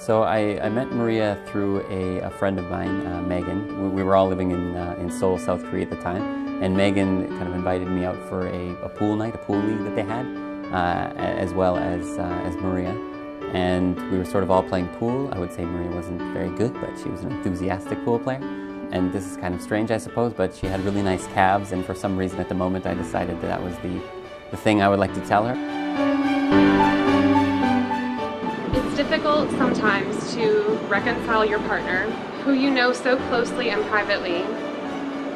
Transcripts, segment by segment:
So I met Maria through a friend of mine, Megan. We were all living in Seoul, South Korea at the time, and Megan kind of invited me out for a pool night, a pool league that they had, as well as Maria. And we were sort of all playing pool. I would say Maria wasn't very good, but she was an enthusiastic pool player. And this is kind of strange, I suppose, but she had really nice calves, and for some reason at the moment I decided that was the thing I would like to tell her. It's difficult sometimes to reconcile your partner, who you know so closely and privately,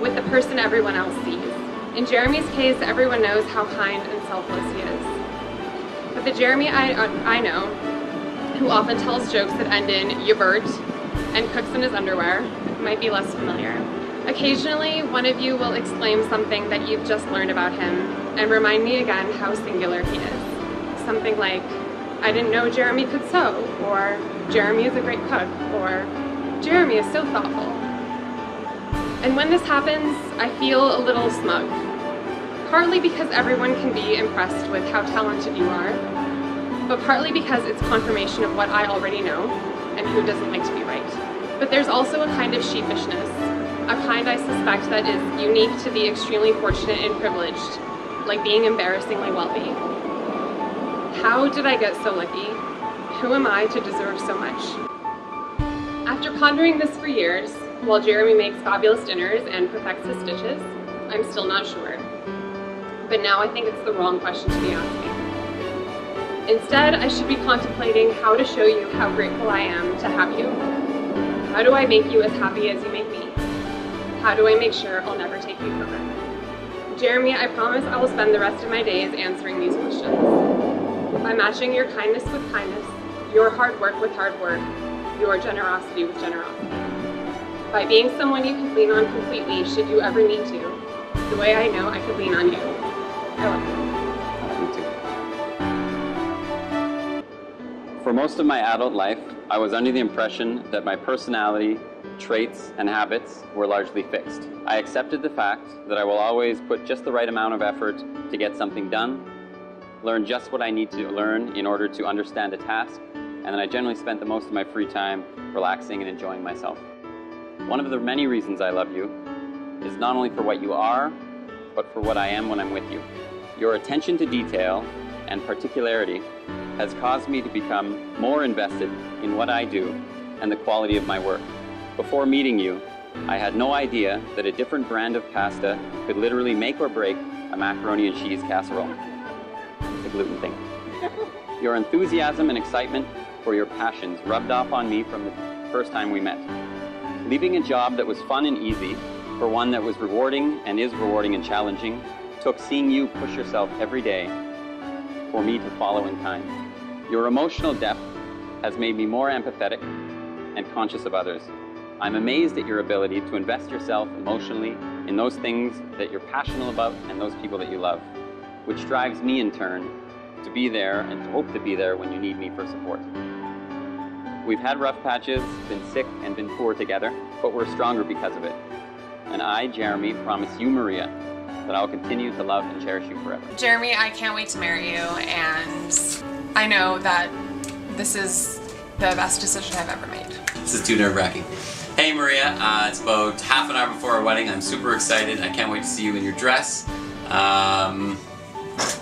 with the person everyone else sees. In Jeremy's case, everyone knows how kind and selfless he is. But the Jeremy I know, who often tells jokes that end in "yabert" and cooks in his underwear, might be less familiar. Occasionally, one of you will exclaim something that you've just learned about him and remind me again how singular he is. Something like, "I didn't know Jeremy could sew," or "Jeremy is a great cook," or "Jeremy is so thoughtful." And when this happens, I feel a little smug. Partly because everyone can be impressed with how talented you are, but partly because it's confirmation of what I already know, and who doesn't like to be right. But there's also a kind of sheepishness, a kind I suspect that is unique to the extremely fortunate and privileged, like being embarrassingly wealthy. How did I get so lucky? Who am I to deserve so much? After pondering this for years, while Jeremy makes fabulous dinners and perfects his stitches, I'm still not sure. But now I think it's the wrong question to be asking. Instead, I should be contemplating how to show you how grateful I am to have you. How do I make you as happy as you make me? How do I make sure I'll never take you for granted? Jeremy, I promise I will spend the rest of my days answering these questions. By matching your kindness with kindness, your hard work with hard work, your generosity with generosity. By being someone you can lean on completely should you ever need to, the way I know I could lean on you. I love you. For most of my adult life, I was under the impression that my personality, traits, and habits were largely fixed. I accepted the fact that I will always put just the right amount of effort to get something done, learn just what I need to learn in order to understand a task, and then I generally spent the most of my free time relaxing and enjoying myself. One of the many reasons I love you is not only for what you are, but for what I am when I'm with you. Your attention to detail and particularity has caused me to become more invested in what I do and the quality of my work. Before meeting you, I had no idea that a different brand of pasta could literally make or break a macaroni and cheese casserole. It's a gluten thing. Your enthusiasm and excitement for your passions rubbed off on me from the first time we met. Leaving a job that was fun and easy for one that was rewarding and is rewarding and challenging took seeing you push yourself every day for me to follow in kind. Your emotional depth has made me more empathetic and conscious of others. I'm amazed at your ability to invest yourself emotionally in those things that you're passionate about and those people that you love, which drives me in turn to be there and to hope to be there when you need me for support. We've had rough patches, been sick and been poor together, but we're stronger because of it. And I, Jeremy, promise you, Maria, that I'll continue to love and cherish you forever. Jeremy, I can't wait to marry you, and I know that this is the best decision I've ever made. This is too nerve-wracking. Hey Maria, it's about half an hour before our wedding. I'm super excited. I can't wait to see you in your dress.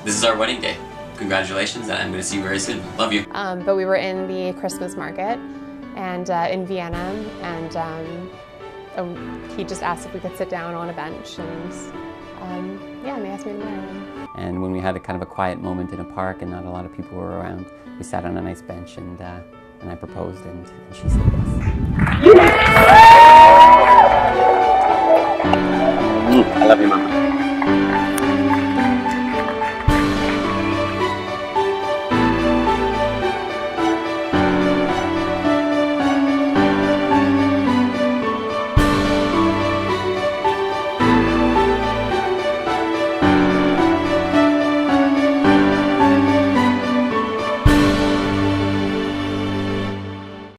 This is our wedding day. Congratulations, and I'm going to see you very soon. Love you. But we were in the Christmas market and in Vienna, and he just asked if we could sit down on a bench, and yeah, and they asked me to marry him. And when we had a kind of a quiet moment in a park and not a lot of people were around, we sat on a nice bench and I proposed, and she said yes. I love you, Mom.